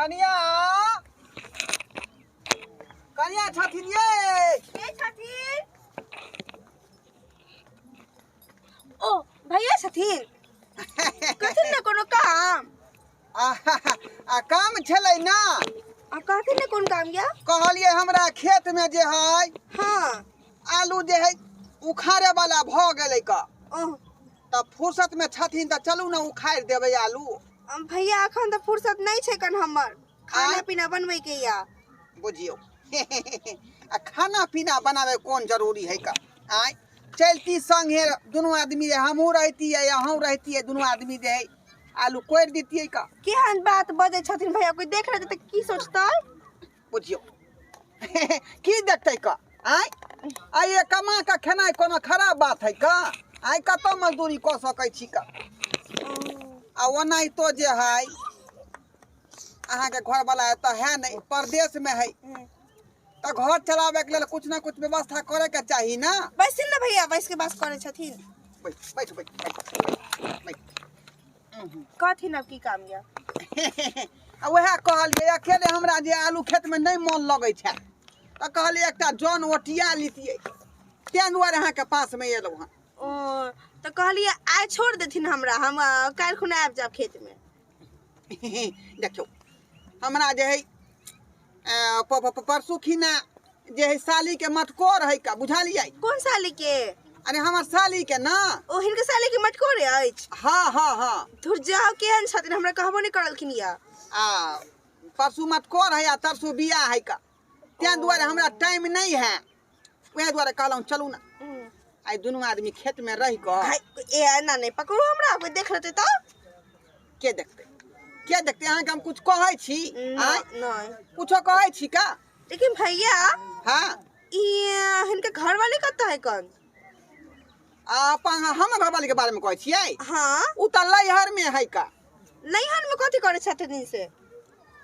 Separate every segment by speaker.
Speaker 1: कनिया कनिया छथिन ये
Speaker 2: छथिन। ओ भैया छथिन कथिन न कोनो काम
Speaker 1: काम छलै ना
Speaker 2: कथिन न कोन काम या
Speaker 1: कहलिए हमरा खेत में जे है
Speaker 2: हाँ
Speaker 1: आलू जे है उखाड़े वाला भ गेलै का
Speaker 2: ओह
Speaker 1: त फुर्सत में छथिन त चलू ना उखाड़ देबै आलू
Speaker 2: भैया अखन त फुर्सत नहीं छै कन हमर खाना पीना बनबै के या
Speaker 1: बुझियो खाना पीना बनावे कौन जरूरी है का आय चलती संगे दोनों आदमी रे हमहू रहती है अहू रहती है दोनों आदमी जे है आलू कोड़ देती है का
Speaker 2: केहन बात बजे छथिन भैया कोई देख रहे त की सोचतै
Speaker 1: बुझियो की देखते का आय ये कमा का खेनाई कोनो खराब बात है का आय कतो मजदूरी क सकै छी का आ ओनाही तो जे है अहाँ के घर वाला त है नहीं परदेश में है त घर चलावे के लेल कुछ ना कुछ व्यवस्था करे के चाहिए ना
Speaker 2: बैसिल न भैया बैस के बात करे छथिन
Speaker 1: बैठ बैठ बैठ
Speaker 2: कथिन अब की काम या
Speaker 1: वह कहलिए अकेले हमरा जे आलू खेत में नहीं मन लगे छै त कहलिए एकटा जन ओटिया लितिए तें दुआरे अहाँ के पास में एलौ हन
Speaker 2: ओ त कहलिए आइ छोड़ देथिन हमरा हम काल खुना आबि जाब खेत में
Speaker 1: देखियो हमरा जे है परसू खिना जे है साली के मटकोर है का बुझलिए
Speaker 2: कौन साली के
Speaker 1: अरे हमर साली के ना
Speaker 2: ओ हिनके साली के मटकोर अछि
Speaker 1: हाँ हाँ हाँ
Speaker 2: धुर जाओ केहन छथिन हमरा कहबो नहीं करलखिन या
Speaker 1: परसू मटकोर है या तरसू बिया है का तें दुआरे हमरा टाइम नहीं है वह दुआरे कहलौं चलू ना आई दोनों आदमी खेत में रह क
Speaker 2: ए ना नहीं पकड़ू हमरा कोई देख लेते तो
Speaker 1: के देखते अहाँ के हम कुछ कहै छी
Speaker 2: नहीं
Speaker 1: कुछो कहै छी का
Speaker 2: लेकिन भैया
Speaker 1: हाँ
Speaker 2: ई हिनके घर वाले कत है कन
Speaker 1: अपन हम घर वाले के बारे में कहै छियै
Speaker 2: हाँ
Speaker 1: उ त लैहर में है का
Speaker 2: नैहर में कथी करे छथिन से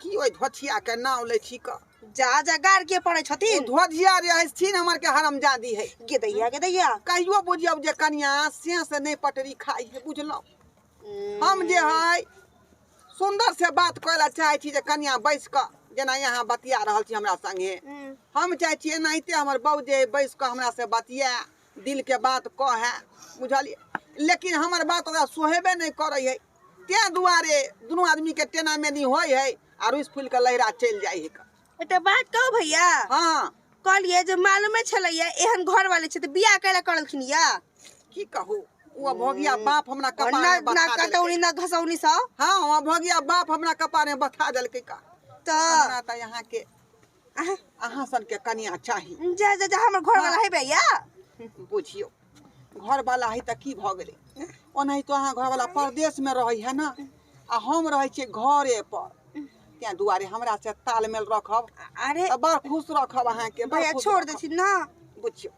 Speaker 1: की ओइ धोछिया के नाम लै छी का
Speaker 2: जा गार के पड़े छथिन
Speaker 1: धोछिया रे हथिन हमर के हरामजादी है
Speaker 2: के दैया
Speaker 1: कहियो बुझियौ जे कनिया से नहीं पटरी खाई है बुझलौ हम जे है सुंदर से बात कहला चाहे छी जे कनिया बैस क जेना यहाँ बतिया रहल छी हमरा संगे हम चाहे छी एनाहिते हमर बहू जे बैस क हमरा से बतिया दिल के बात कहे बुझलिए लेकिन हमर बात ओकरा सोहेबे नहीं करे है तें दुआरे दोनों आदमी के टेना में नहीं होय है और इस फूल के लहरा चल जाय है
Speaker 2: एटा बात कहू भैया
Speaker 1: हां
Speaker 2: कहलिए जे मालूमे छलैया एहन घर वाले छै त बियाह कैला करलखिन या
Speaker 1: की कहू वो भोगिया बाप हमरा कपार में बता
Speaker 2: ना कटौनी ना घसौनी सा
Speaker 1: हां वो भोगिया बाप हमरा कपार में बता देलकै का
Speaker 2: त
Speaker 1: हमरा त यहाँ के अहाँ सन के कनिया चाहिए
Speaker 2: जा हमर घर वाला है भैया
Speaker 1: बुझियो घर वाला है त की भ गेलै ओनाही तो अहाँ घर वाला परदेश में रहै है ना आ हम रहै छी घरे पर त्या दुआरे हमरा से तालमेल रखब
Speaker 2: अरे
Speaker 1: बड़ खुश रखब अहाँ के
Speaker 2: भैया छोड़ देथिन ना
Speaker 1: बुझियो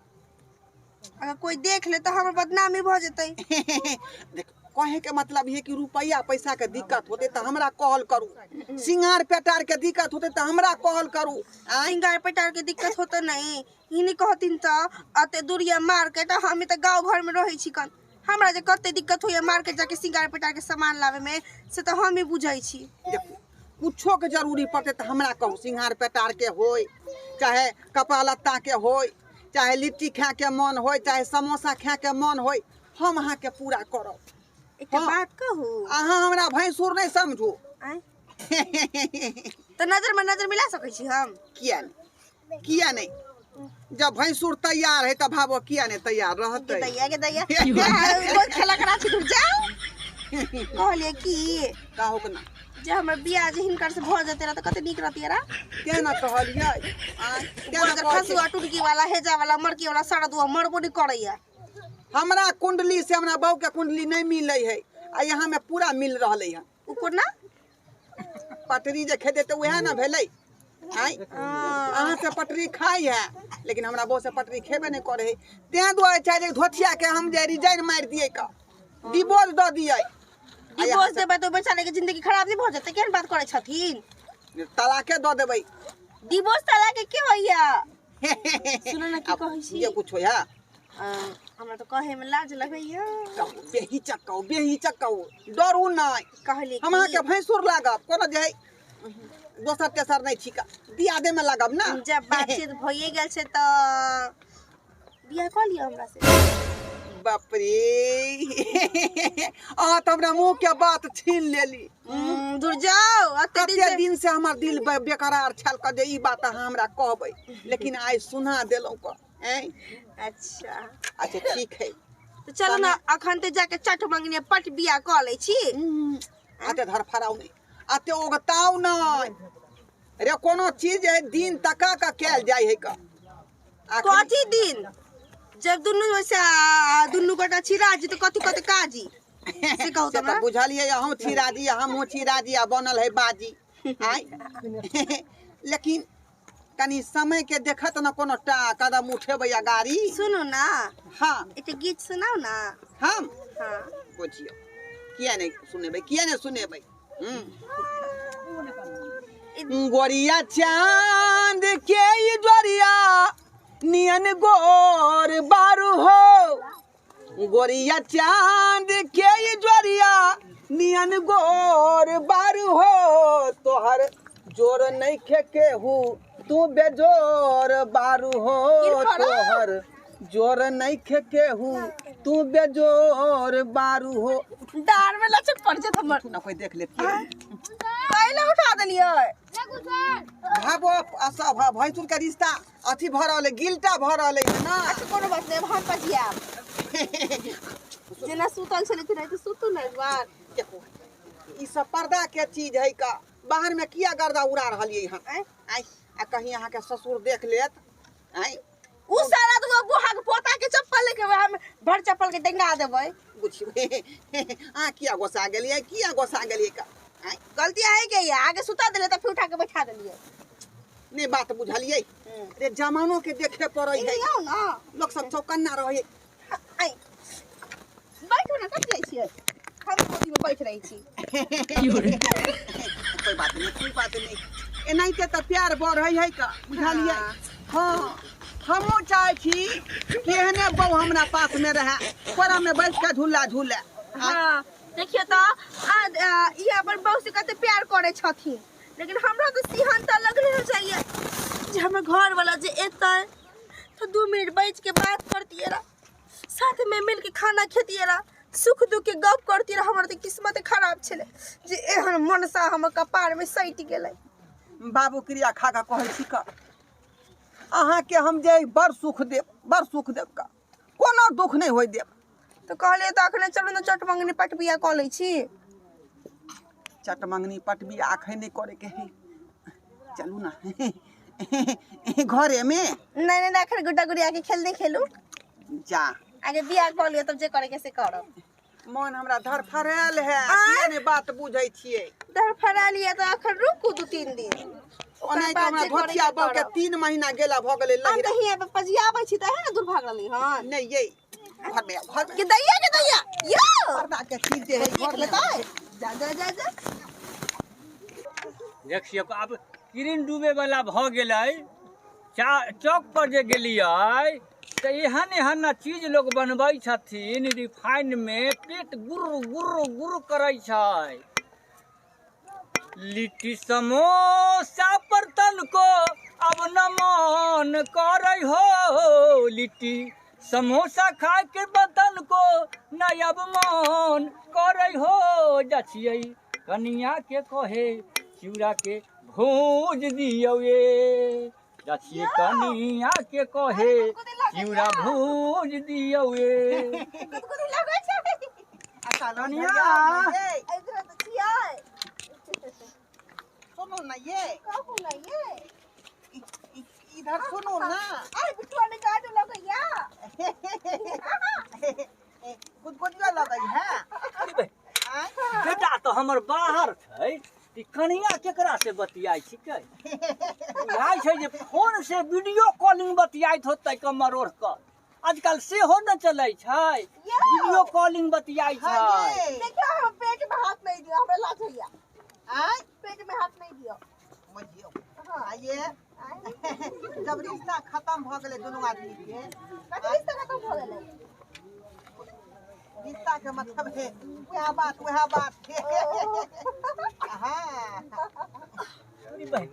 Speaker 2: अगर कोई देख ले तो हमर बदनामी भ जेतै
Speaker 1: देख कहे के मतलब है कि रुपया पैसा के दिक्कत होते त हमरा कॉल करू सिंगार पेटार के दिक्कत होते त हमरा कॉल करू
Speaker 2: सिंगार पेटार के दिक्कत होतो नहीं इनी कहतिन त अते दूरिया मार्केट हम त गांव घर में रहै छी कन हमरा जे कते दिक्कत होय मार्केट जाके सिंगार पेटार के सामान लावे में से त हम ही बुझै छी
Speaker 1: देखो कुछो के जरूरी पड़ते त हमरा कहू सिंगार पेटार के होय चाहे कपड़ा लत्ता के होय चाहे लिट्टी खा के मन होय चाहे समोसा खा के मन होय हम अहाँ के पूरा करब
Speaker 2: एक बात कहू
Speaker 1: अहाँ हमरा भैंसुर नहीं समझू
Speaker 2: तो नजर मिला सकै छी हम
Speaker 1: किया नहीं जब भैंसुर तैयार है तब भाबो किया नहीं तैयार रहते
Speaker 2: दैया रोज खेला करा छी जाओ कहलिए की
Speaker 1: कहू के ना
Speaker 2: जे हमर बियाह जे हिनकर से भ जते त कते नीक रहतिए रा
Speaker 1: के ना कहलिए
Speaker 2: खसुआ टुटकी वाला हेजा वाला मरकी वाला सारा दुआ मरबो नहीं करैया
Speaker 1: हमरा कुंडली से हमरा बहू के कुंडली नहीं मिलै है आ यहाँ में पूरा मिल रहले है
Speaker 2: ऊपर ना
Speaker 1: पटरी जे खेते त वह ना भेलै अहाँ से पटरी खाई है लेकिन हमरा बहू से पटरी खेबे नहीं करे है तें दुआरे चाहे धोथिया के हम जे रिजाइन मार दिए का डिवोर्स द दिए
Speaker 2: डिवोर्स देबे तो बेचारे के जिंदगी खराब नहीं भ जते केन बात करे छथिन
Speaker 1: तलाके द देबै
Speaker 2: डिवोर्स तलाक के होइया सुनो ना की कहै छी
Speaker 1: ये कुछ होया
Speaker 2: हमरा तो कहे में लाज लगैया
Speaker 1: बेहिचक कहू डरू नहीं
Speaker 2: कहली
Speaker 1: हमरा के भैंसुर लागब कोनो जे दोसर तेसर नहीं छिका बियाह दे में लगब ना
Speaker 2: जब बातचीत भइए गेल छै त बियाह क लियो हमरा से।
Speaker 1: बाप रे आ तो हमरा मुंह के बात छीन लेली।
Speaker 2: दूर जाओ अते
Speaker 1: कते दिन से हमर दिल बेकरार छल क जे ई बात अहाँ हमरा कहबै लेकिन आइ सुना देलौ क हैं।
Speaker 2: अच्छा
Speaker 1: अच्छा ठीक है
Speaker 2: तो चलो ना अखन ते जाके चट मंगनी पट बियाह क लै छी।
Speaker 1: आते धर फराउ नहीं आते ओगताउ नहीं रे कोनो चीज है दिन तका का कैल जाय है का
Speaker 2: कथी दिन जब दुनु वैसे दुनु गोटा छिराजी तो कथी कथी काजी से कहू
Speaker 1: से
Speaker 2: त
Speaker 1: तो बुझलिए हम छिराजी हम छिराजी आ बनल है बाजी आय लेकिन कनी समय के देखत न कोनो टा कदम उठेबै या गाड़ी।
Speaker 2: सुनो ना
Speaker 1: हाँ
Speaker 2: एक गीत सुनाओ ना।
Speaker 1: हम
Speaker 2: हाँ
Speaker 1: बुझियो किया नहीं सुनेबै गोरिया चांद के ई जोरिया नियन गोर बारू हो गोरिया चांद के ई जोरिया नियन गोर बारू हो तोहर जोर नहीं खे केहू तू बेजोर बारू हो तोहर जोर नहीं खे केहू तू बेजोर बारू हो।
Speaker 2: डार में लचक पड़ जे हमर
Speaker 1: ना कोई देख ले
Speaker 2: पहले उठा देलिए
Speaker 1: भाबो आशा भैंसुर के रिश्ता अथी भरल है गिल्टा भरल है ना।
Speaker 2: अच्छा कोनो बात नहीं हम पजिया जेना सुतल छले कि नहीं तो सुतू नहीं बार
Speaker 1: देखो ई सब पर्दा के चीज है का बाहर में किया गर्दा उड़ा रहलिए हम आई आ कहीं यहाँ के ससुर देख लेत आई
Speaker 2: उ सारा तो बुहा के पोता के चप्पल लेके हम भर चप्पल के डेंगा देबै
Speaker 1: बुझिए आ किया गोसा गेलिए का आई
Speaker 2: गलती है के आगे सुता देले तो फिर उठा के बैठा देलिए
Speaker 1: नहीं बात बुझलिए रे जमानो के देखे पड़ै है
Speaker 2: आओ ना
Speaker 1: लोग सब चौकन्ना रहे
Speaker 2: आई बैठो ना कब जाई छियै हम कोठी में बैठ रही छी
Speaker 1: कोई बात नहीं एनाइते तो प्यार बढ़ै है का बुझलिए। हाँ हमो चाहे छी कि एहने बहू हमरा पास में रहे कोरा में बैठ के झूला झूले।
Speaker 2: हां देखिए तो ई अपन बहू से कते प्यार करे छथिन लेकिन हमरा तो सिहनता लग रही चाहिए जे हमर घर वाला जे एतै तो 2 मिनट बैठ के बात करती है साथ में मिल के खाना खेती है सुख दुख के गप करती है। हमर तो किस्मत खराब छले जे एहन मनसा हमर कपार में सैट गेलै।
Speaker 1: बाबू क्रिया खा का कहै छी का अहाँ के हम जे बड़ सुख देब का कोनो दुख नहीं होय देब
Speaker 2: तो कहले तो अखने चलू ना चट मंगनी पट बिया क लै छी।
Speaker 1: चट मंगनी पट बिया आखे नहीं करे के है चलू ना घरे में
Speaker 2: नहीं अखन गुड्डा गुड़िया के खेल नहीं खेलू
Speaker 1: जा
Speaker 2: आगे बिया क लियो तब जे करे के से करब।
Speaker 1: मन हमरा धर फरेल है किया ने बात बुझै छियै
Speaker 2: धर फरा लिया तो अखन रुकू 2-3 दिन
Speaker 1: ओने तो हमरा धोतिया बौ के 3 महीना गेला भ गेलै
Speaker 2: हम
Speaker 1: लहिरा
Speaker 2: तो हिया पे पजियाबै छी त है ना दूर भाग रहली हन
Speaker 1: नहीं ये घर में
Speaker 2: के दैया यो
Speaker 1: पर्दा के चीज जे है घर में
Speaker 2: जा
Speaker 3: देखिए अब किरिन डूबे वाला भ गेलै चौक पर जे गेलियै तो एहन चीज लोग बनबै छथिन रिफाइन में पेट गुर्र करै छै। लिट्टी समोसा पर तनको अब न मन करै हो लिट्टी समोसा खाए के बतन को न अब मन करै हो जछियै कनिया के कहे चिउरा के भूज दियौ ये जछियै कनिया के कहे चिउरा भूज दियौ ये
Speaker 2: कुछ लगै छै
Speaker 1: कनिया
Speaker 2: इधर तो छियै
Speaker 1: सुनो ना ये
Speaker 2: कहू ना ये
Speaker 1: इधर सुनो ना
Speaker 2: आई बिटुआ ने काटो लगैया
Speaker 1: गुदगुदिया लगै है
Speaker 3: बेटा तो हमर बाहर छै ई कनिया केकरा से बतियाई छिकै बुझाइ छै जे फोन से वीडियो कॉलिंग बतियाइत होतै कमर ओढ़ कर आजकल सेहो न चलै छै वीडियो कॉलिंग बतियाई छै।
Speaker 2: देखियो हम पेट में हाथ नहीं दियो हमरा लाज होइया
Speaker 1: आय
Speaker 2: पेट में हाथ नहीं दियो
Speaker 1: बुझियो आइए जब रिश्ता खत्म भ गेलै दुनू आदमी के
Speaker 2: कथि रिश्ता खत्म भ गेलै
Speaker 1: रिश्ता के मतलब है वह बात हाँ
Speaker 3: अरे बहन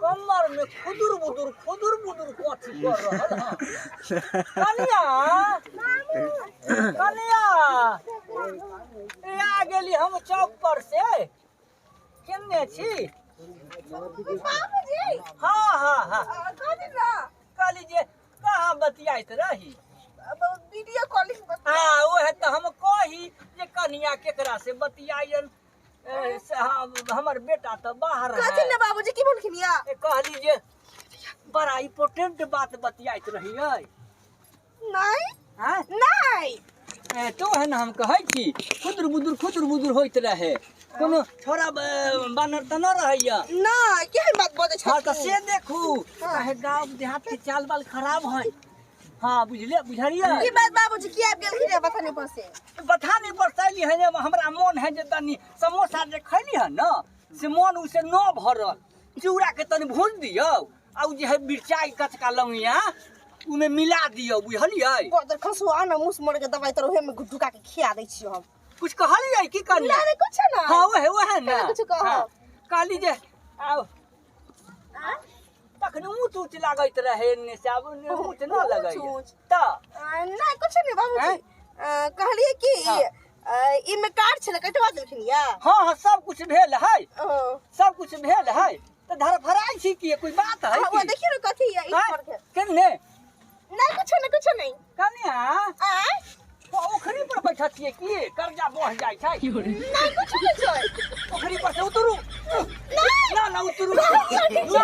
Speaker 3: कमर में खुदुर बुदुर कथी कर रहल हां कनिया ए आ गेली हम चौक पर से केने छी
Speaker 2: बाबूजी
Speaker 3: हाँ
Speaker 2: कथी ना
Speaker 3: काली जे कहाँ बतियाइत रही
Speaker 2: वीडियो कॉलिंग
Speaker 3: हाँ वो है तो हम कही जे कनिया केकरा से बतियायन हमर बेटा तो बाहर
Speaker 2: कथी
Speaker 3: है
Speaker 2: ना बाबूजी की बोलखिनिया
Speaker 3: कहली जे बड़ा इम्पोर्टेंट बात बतियाइत रही है
Speaker 2: नहीं
Speaker 3: हाँ
Speaker 2: नहीं
Speaker 3: तो है ना हम कहै छी खुदुर बुदुर होइत रहे कोनो छोरा बानर त न रहैया
Speaker 2: ना केहन बात बोले छ
Speaker 3: हाँ तो से देखू काहे गांव देहात के चाल बाल खराब है हाँ बुझलिए
Speaker 2: की बात बाबूजी की आब गेल खिरे बथाने पर से
Speaker 3: बथानी पर सैली है जे हमरा मन है जे तनी समोसा जे खैली है ना से मन उसे न भरल चूड़ा के तनी भून दियो आ जे है मिरचाई कचका लंगिया उमे मिला दियो बुझलिए
Speaker 2: बदर खसुआ ना मुस मर के दवाई तर ओहे में ढुका के खिया दै छी हम
Speaker 3: कुछ कहलिए की करनी
Speaker 2: ना कुछ ना
Speaker 3: हाँ वो है ना
Speaker 2: कुछ कहो
Speaker 3: हाँ, कहली जे आओ तखन ऊँच लागत रहे ने से अब ऊँच न लगै त
Speaker 2: ना कुछ नहीं बाबूजी कहलिए कि ई में कार्ड छले कटवा देलखिन या
Speaker 3: हाँ सब कुछ भेल है सब कुछ भेल है त धर फराई छी की कोई बात है
Speaker 2: वो देखिए ना कथी है इस पर के
Speaker 3: केने
Speaker 2: ना कुछ नहीं
Speaker 3: कन्या
Speaker 2: आ
Speaker 3: ओखरी पर बैठा छिए की कर्जा बढ़ जाय छै
Speaker 2: ना कुछ
Speaker 3: ओखरी पर से उतरू ना उतरू ना कर्जा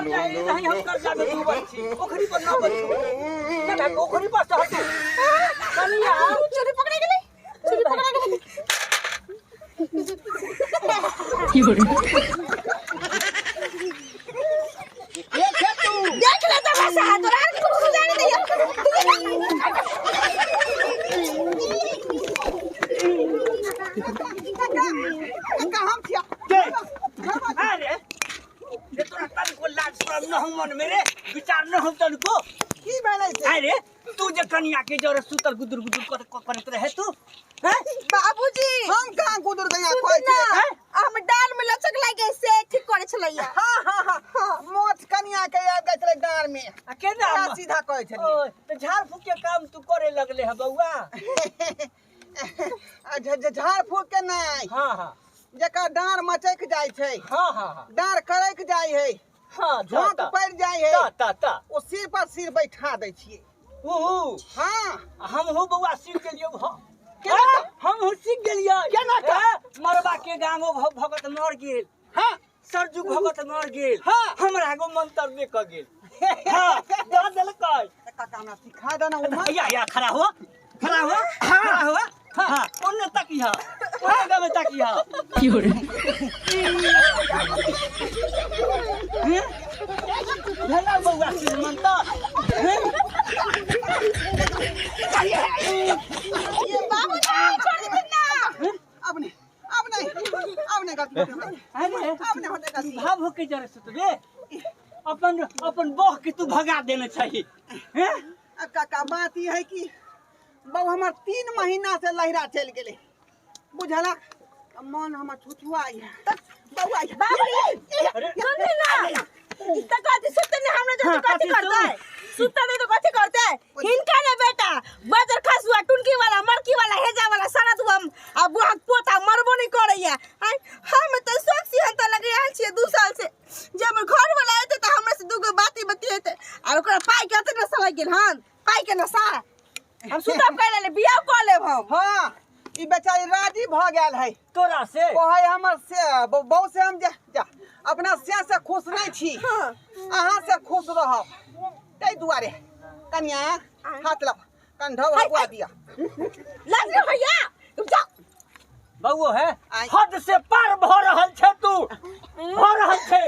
Speaker 3: नहीं हम कर्जा में डूबल छी ओखरी पर ना बैठू ना ओखरी पर से हटू कन्या
Speaker 2: चोरी पकड़े गेलै देख ले तो भाषा तोरा कुछ सुझाने दैया
Speaker 1: कहाँ छिया
Speaker 3: अरे ये तोरा तन को लाज शरम न हो मन मेरे विचार न हो तन को
Speaker 1: की भेलै से
Speaker 3: अरे तू जे कन्या के जरे सुतल गुदुर करत रहे तू हैं
Speaker 2: बाबूजी
Speaker 1: हम कहाँ गुदुर गया कोई
Speaker 2: ना
Speaker 1: छे
Speaker 2: हम डाल में लचक लागे से ठीक करे छलैया
Speaker 1: हाँ मोच कनिया के आ गए छले डार में
Speaker 3: केना
Speaker 1: पूरा सीधा कहै छली
Speaker 3: ओ तो झाड़ फूक के काम तू करे लगले है बउआ
Speaker 1: झाड़ फूक के नहीं
Speaker 3: हाँ
Speaker 1: जका डार मचक जाय छै
Speaker 3: हाँ
Speaker 1: डार करक जाय है
Speaker 3: हाँ
Speaker 1: झाँक पड़ जाय है
Speaker 3: ता
Speaker 1: ओ सिर पर सिर बैठा दै छियै
Speaker 3: ऊ
Speaker 1: हाँ
Speaker 3: हम हो बउआ सीख गेलियो
Speaker 1: केना
Speaker 3: हम हो सीख गेलियो
Speaker 1: केना
Speaker 3: मरबा के गांगो भगत मर गेल
Speaker 1: हाँ
Speaker 3: सरजू भगत मर गेल
Speaker 1: हाँ
Speaker 3: हमरा गो मंत्र दे क गेल हाँ दा देलकै
Speaker 1: काका हमरा सिखा देना उम्र
Speaker 3: या खड़ा हुआ हाँ ओन्ने तकिया ओन्ने गमे तकिया भेला बउआ से मंत्र
Speaker 2: बाबूजी छोड़ दे ना
Speaker 1: अब नहीं गलती
Speaker 3: अरे
Speaker 1: अब नहीं होते गलती
Speaker 3: भाव होके जरे सुतबे अपन बह के तू भगा देने चाहिए हैं
Speaker 1: काका बात ये है कि बहू हमार 3 महीना से लहरा चल गेले बुझला मन हमर छुछुआई है बहू आई
Speaker 2: बाबूजी सुन ना त कथी सुते ने हमरा जो कथी करता है सुते नहीं तो कथी करता है हिनका ने बेटा बजर खसुआ टुनकी वाला मरकी वाला हेजा वाला सारा तू हम अब बुआ पोता मरबो नहीं करैया हम तो सोची हन त लगे आल छी 2 साल से जब घर वाला आते त हमरा से दुगो बाती बतिएते और ओकरा पाई के अते नसा लग गेल हन पाई के नसा हम सुतब कर ले बियाह कर लेब हम
Speaker 1: हां ई बेचारी राजी भ गेल है
Speaker 3: तोरा से
Speaker 1: ओहे हमर से बहु से हम जा अपना से खुश नहीं छी अहाँ से खुश रहब तै दुआरे कन्या हाथ ला कंधौ हगवा दिया
Speaker 2: लाज रे भैया तुम जाओ
Speaker 3: बउओ है हद से पार भ रहल छे तू भ रहल छे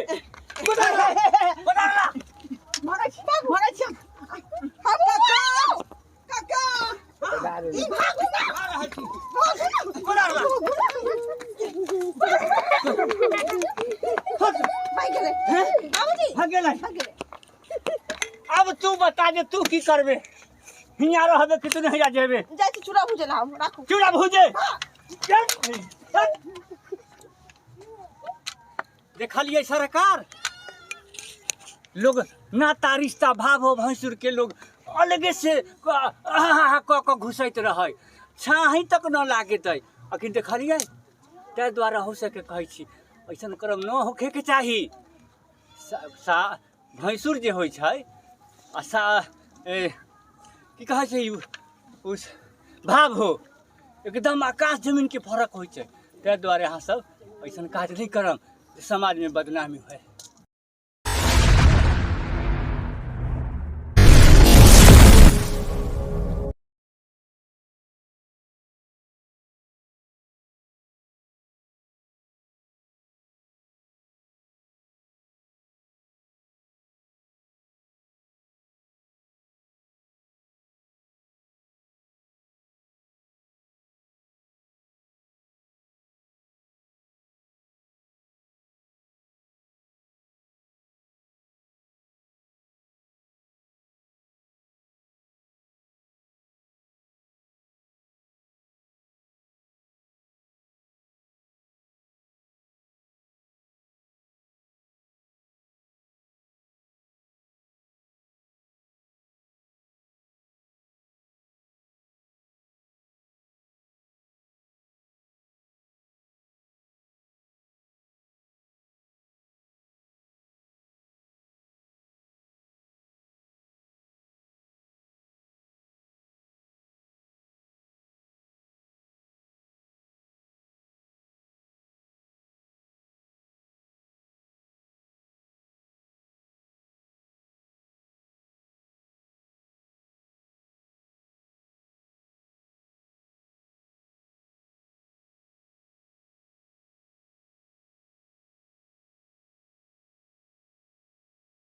Speaker 3: बदला
Speaker 1: मरै छी हम काका ई भागू ना
Speaker 2: भाई गेले बाबूजी
Speaker 3: भागेला
Speaker 2: भाग गेले
Speaker 3: अब तू बता दे तू की करबे हिया रहबे कि तू नहीं जेबे
Speaker 2: जाय छी चूड़ा भुजेला हम राखू
Speaker 3: चूड़ा भूजे देखलिए सरकार लोग नाता रिश्ता भाव हो भैंसुर के लोग अलगे से क घुसैत रहे छाही तक न लागत है अखन देखलिए ताहि द्वारा हो सके कहै छी ऐसन करम न होखे के चाही भैंसुर जे होइ छै आ की कहै छै उस भाव हो एकदम आकाश जमीन के फर्क होइ छै ताहि दुआरे अहाँ सब ऐसन काज नहीं करम समाज में बदनामी है।